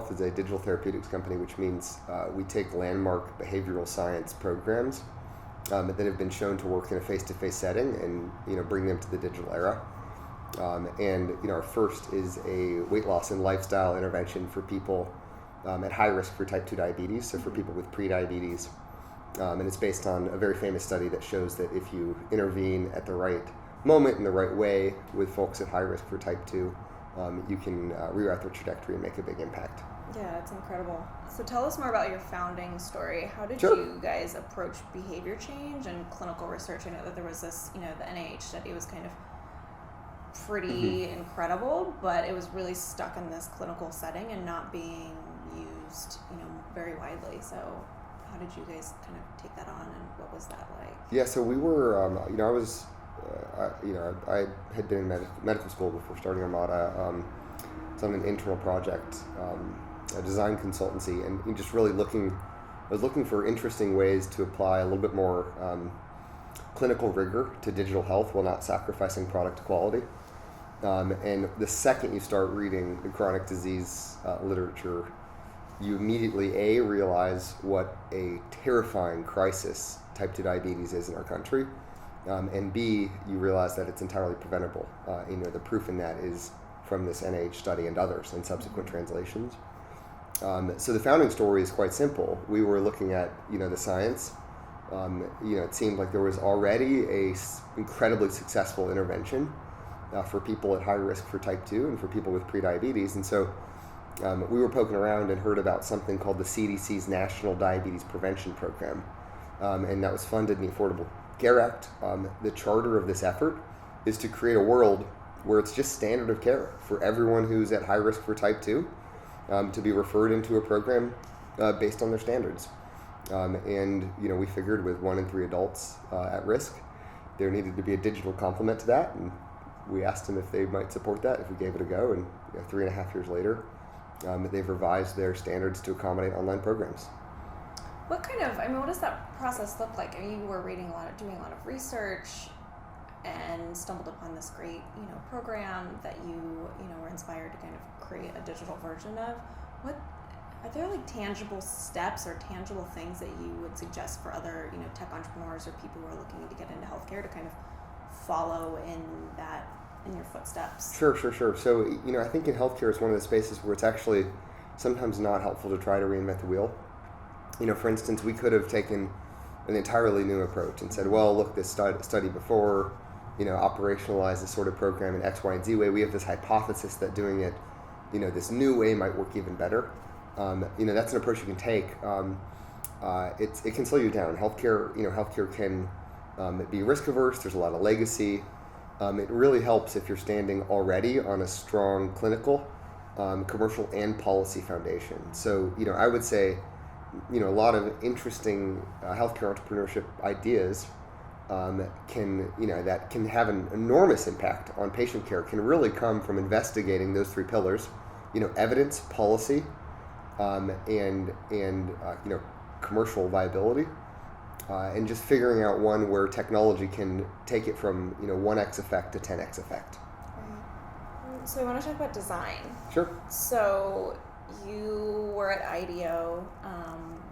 Health is a digital therapeutics company, which means we take landmark behavioral science programs that have been shown to work in a face-to-face setting and bring them to the digital era. And our first is a weight loss and lifestyle intervention for people at high risk for type 2 diabetes, so for people with prediabetes. And it's based on a very famous study that shows that if you intervene at the right moment in the right way with folks at high risk for type 2, you can reroute their trajectory and make a big impact. Yeah, that's incredible. So tell us more about your founding story. How did Sure. you guys approach behavior change and clinical research? I know that there was this, the NIH study was kind of pretty incredible, but it was really stuck in this clinical setting and not being used, very widely. So how did you guys kind of take that on, and what was that like? Yeah, so we were, I was, I had been in medical school before starting Omada. It's on an internal project, a design consultancy, and just really I was looking for interesting ways to apply a little bit more clinical rigor to digital health while not sacrificing product quality. And the second you start reading the chronic disease literature, you immediately realize what a terrifying crisis type 2 diabetes is in our country, and B, you realize that it's entirely preventable. The proof in that is from this NIH study and others and subsequent translations. So the founding story is quite simple. We were looking at the science. It seemed like there was already a incredibly successful intervention for people at high risk for type 2 and for people with prediabetes, and so we were poking around and heard about something called the CDC's National Diabetes Prevention Program, and that was funded in the Affordable Care Act. The charter of this effort is to create a world where it's just standard of care for everyone who's at high risk for type 2 to be referred into a program based on their standards. And we figured with 1 in 3 adults at risk, there needed to be a digital complement to that, and we asked them if they might support that if we gave it a go, and 3.5 years later, they've revised their standards to accommodate online programs. What does that process look like? You were doing a lot of research, and stumbled upon this great, program that you were inspired to kind of create a digital version of. Are there like tangible steps or tangible things that you would suggest for other, tech entrepreneurs or people who are looking to get into healthcare to kind of follow in your footsteps? Sure. So, I think in healthcare it's one of the spaces where it's actually sometimes not helpful to try to reinvent the wheel. For instance, we could have taken an entirely new approach and said, well, look, this study before, operationalize this sort of program in X, Y, and Z way. We have this hypothesis that doing it, this new way might work even better. That's an approach you can take. It can slow you down. Healthcare can be risk averse. There's a lot of legacy. It really helps if you're standing already on a strong clinical, commercial, and policy foundation. So, I would say, a lot of interesting healthcare entrepreneurship ideas that can have an enormous impact on patient care can really come from investigating those 3 pillars, evidence, policy, and commercial viability, and just figuring out one where technology can take it from 1x effect to 10x effect. Right. So I want to talk about design. Sure. So you were at IDEO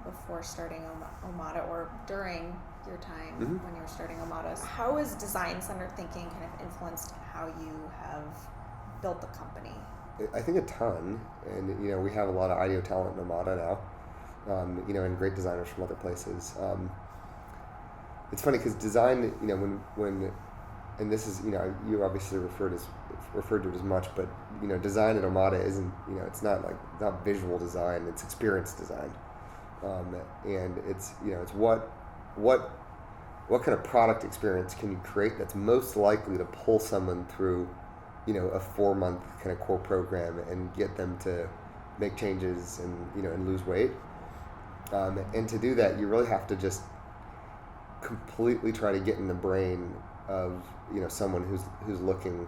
before starting Omada, or during your time when you were starting Omada. How has design-centered thinking kind of influenced how you have built the company? I think a ton, and we have a lot of IDEO talent in Omada now, and great designers from other places. It's funny because design, when and this is, you obviously referred to it as much, but design at Omada isn't, it's not visual design, it's experience design, and it's it's what kind of product experience can you create that's most likely to pull someone through a 4-month kind of core program and get them to make changes and and lose weight, and to do that you really have to just completely try to get in the brain of someone who's looking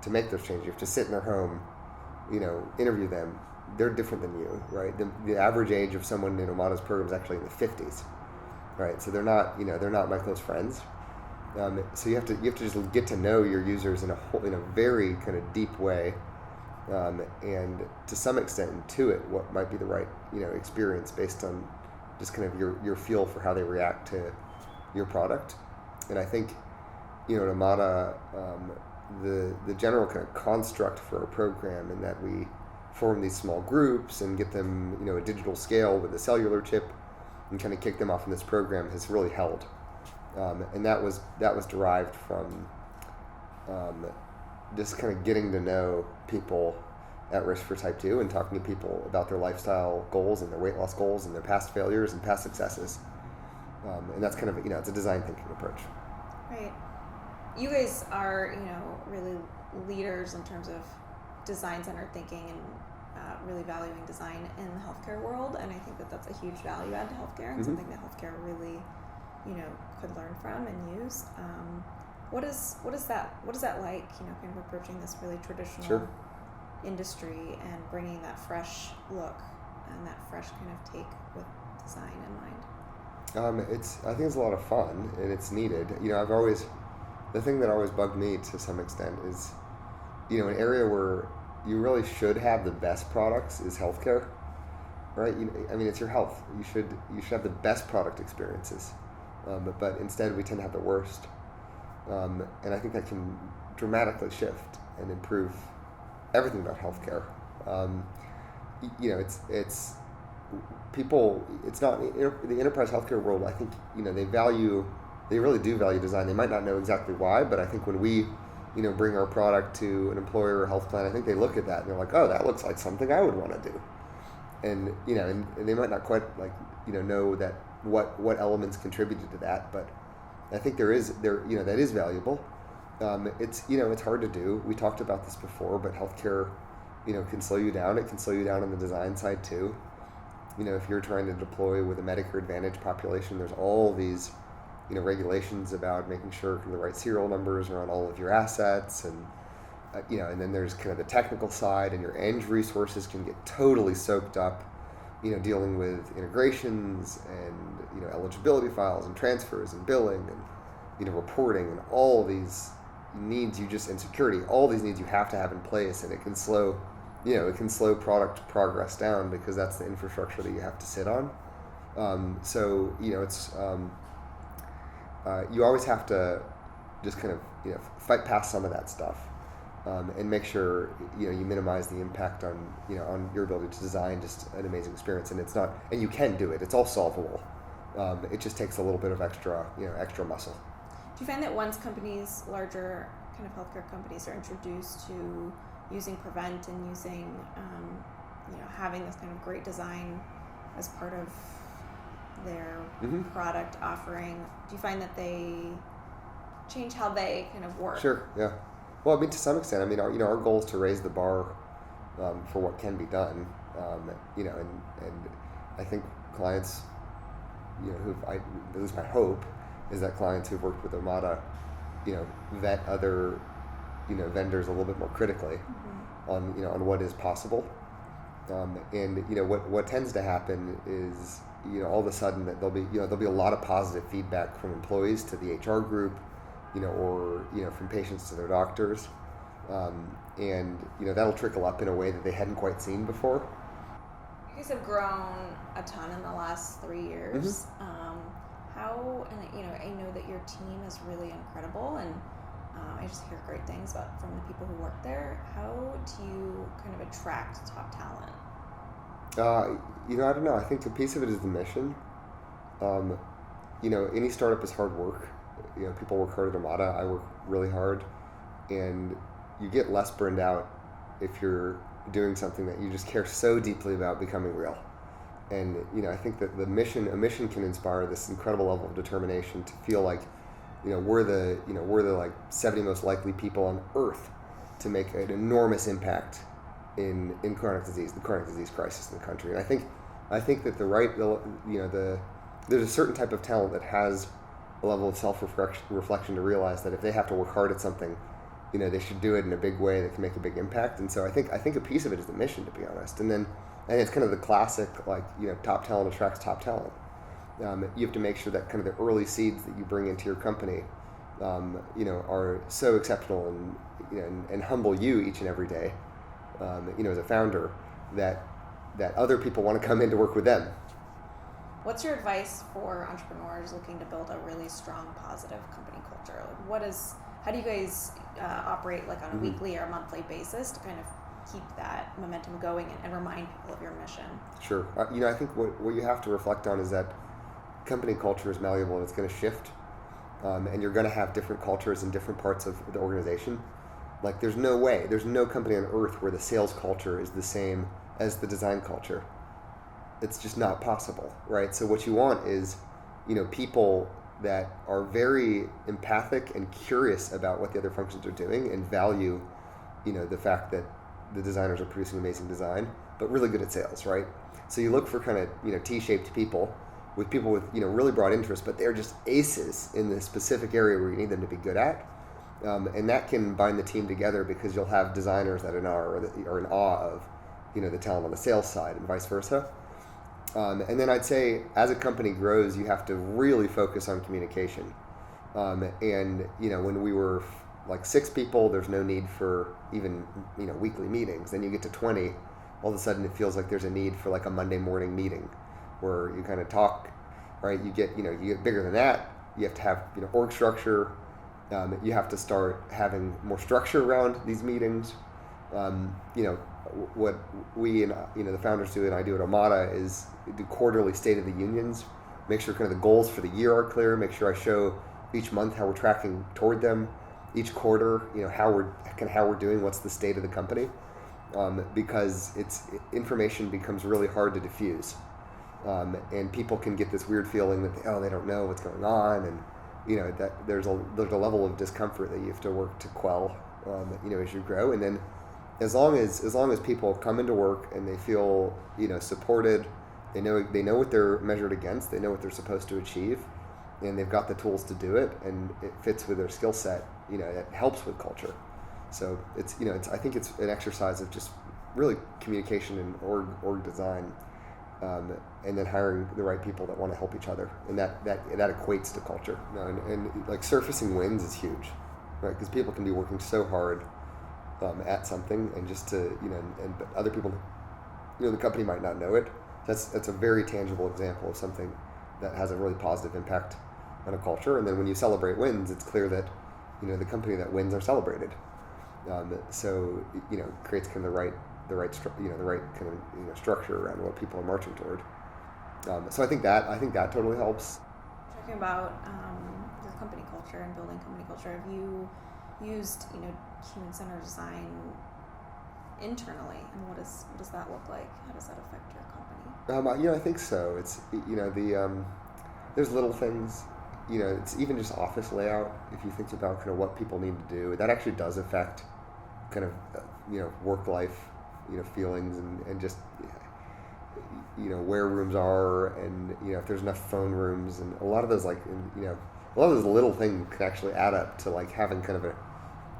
to make those changes. You have to sit in their home, interview them. They're different than you, right? The average age of someone in Omada's program is actually in the 50s, right? So they're not my close friends. So you have to just get to know your users in a very kind of deep way, and to some extent intuit what might be the right experience based on just kind of your feel for how they react to your product. And I think at Omada, the general kind of construct for a program in that we form these small groups and get them a digital scale with a cellular chip and kind of kick them off in this program has really held. And that was derived from just kind of getting to know people at risk for type 2 and talking to people about their lifestyle goals and their weight loss goals and their past failures and past successes. And that's kind of, it's a design thinking approach. Right. You guys are, really leaders in terms of design-centered thinking and really valuing design in the healthcare world. And I think that that's a huge value add to healthcare and something that healthcare really, could learn from and use. What is that like, kind of approaching this really traditional industry and bringing that fresh look and that fresh kind of take with design in mind? I think it's a lot of fun and it's needed. The thing that always bugged me to some extent is, an area where you really should have the best products is healthcare, right? It's your health. You should have the best product experiences, but instead we tend to have the worst. And I think that can dramatically shift and improve everything about healthcare. It's people. It's not the enterprise healthcare world. I think they really do value design. They might not know exactly why, but I think when we bring our product to an employer or health plan, I think they look at that and they're like, oh, that looks like something I would want to do. And and they might not quite know that what elements contributed to that, but I think that is valuable. It's hard to do. We talked about this before, but healthcare, can slow you down. It can slow you down on the design side too. If you're trying to deploy with a Medicare Advantage population, there's all these, regulations about making sure the right serial numbers are on all of your assets, and and then there's kind of the technical side, and your eng resources can get totally soaked up, dealing with integrations and eligibility files and transfers and billing and reporting and all these needs and security, all these needs you have to have in place, and it can slow product progress down because that's the infrastructure that you have to sit on. It's you always have to just kind of fight past some of that stuff, and make sure you minimize the impact on on your ability to design just an amazing experience. And it's not, and you can do it. It's all solvable. It just takes a little bit of extra muscle. Do you find that once companies, larger kind of healthcare companies, are introduced to using Prevent and using having this kind of great design as part of their product offering, do you find that they change how they kind of work? Sure, yeah. Well, to some extent, our goal is to raise the bar for what can be done, and I think clients, at least my hope is that clients who've worked with Omada, vet other, vendors a little bit more critically on what is possible, and what tends to happen is all of a sudden that there'll be a lot of positive feedback from employees to the HR group, or from patients to their doctors, and that'll trickle up in a way that they hadn't quite seen before. You guys have grown a ton in the last 3 years. How, and I know that your team is really incredible, and I just hear great things from the people who work there. How do you kind of attract top talent? I don't know. I think a piece of it is the mission. Any startup is hard work. People work hard at Omada. I work really hard, and you get less burned out if you're doing something that you just care so deeply about becoming real. And I think that a mission can inspire this incredible level of determination to feel like, we're the like 70 most likely people on Earth to make an enormous impact in chronic disease, the chronic disease crisis in the country. And I think that there's a certain type of talent that has a level of self-reflection to realize that if they have to work hard at something, they should do it in a big way that can make a big impact. And so I think a piece of it is the mission, to be honest. And it's kind of the classic, top talent attracts top talent. You have to make sure that kind of the early seeds that you bring into your company, are so exceptional and humble you each and every day, as a founder, that other people want to come in to work with them. What's your advice for entrepreneurs looking to build a really strong, positive company culture? Like, how do you guys operate like on a weekly or monthly basis to kind of keep that momentum going and remind people of your mission? Sure. I think what you have to reflect on is that company culture is malleable and it's going to shift. And you're going to have different cultures in different parts of the organization. Like there's no company on earth where the sales culture is the same as the design culture. It's just not possible, right? So what you want is, people that are very empathic and curious about what the other functions are doing and value, the fact that the designers are producing amazing design, but really good at sales, right? So you look for kind of, T-shaped people with really broad interests, but they're just aces in the specific area where you need them to be good at. And that can bind the team together because you'll have designers that are in awe of, the talent on the sales side and vice versa. And then I'd say as a company grows, you have to really focus on communication. And, when we were like 6 people, there's no need for even, weekly meetings. Then you get to 20, all of a sudden it feels like there's a need for like a Monday morning meeting where you kind of talk, right? You get bigger than that. You have to have, org structure. You have to start having more structure around these meetings. What we and the founders do and I do at Omada is do quarterly State of the Unions, make sure kind of the goals for the year are clear, make sure I show each month how we're tracking toward them, each quarter, how we're doing, what's the state of the company, because information becomes really hard to diffuse, and people can get this weird feeling that they don't know what's going on, and that there's a level of discomfort that you have to work to quell, as you grow, and then. As long as people come into work and they feel supported, they know what they're measured against, they know what they're supposed to achieve, and they've got the tools to do it, and it fits with their skill set. It helps with culture. So I think it's an exercise of just really communication and org design, and then hiring the right people that want to help each other, and that equates to culture. And like surfacing wins is huge, right? Because people can be working so hard. At something, and just to but other people, the company might not know it. That's a very tangible example of something that has a really positive impact on a culture. And then when you celebrate wins, it's clear that the company that wins are celebrated. So creates kind of the right kind of structure around what people are marching toward. So I think that totally helps. Talking about your company culture and building company culture, have you used human-centered design internally, and what does that look like? How does that affect your company? I think so. It's there's little things. It's even just office layout. If you think about kind of what people need to do, that actually does affect kind of work life feelings and just where rooms are, and if there's enough phone rooms, and a lot of those a lot of those little things can actually add up to like having kind of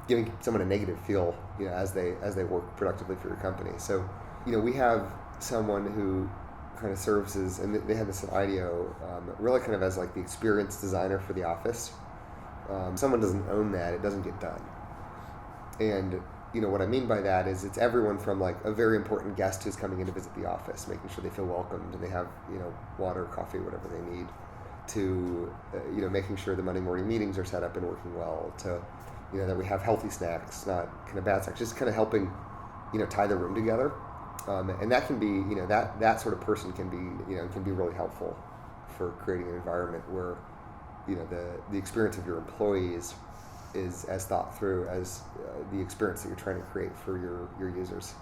giving someone a negative feel, as they work productively for your company. So, we have someone who kind of serves as, and they have this at IDEO, really kind of as like the experience designer for the office. Someone doesn't own that, it doesn't get done. And, what I mean by that is it's everyone from like a very important guest who's coming in to visit the office, making sure they feel welcomed and they have, water, coffee, whatever they need, to, making sure the Monday morning meetings are set up and working well, to, that we have healthy snacks, not kind of bad snacks, just kind of helping, tie the room together. And that can be, that sort of person can be really helpful for creating an environment where, the experience of your employees is as thought through as the experience that you're trying to create for your users.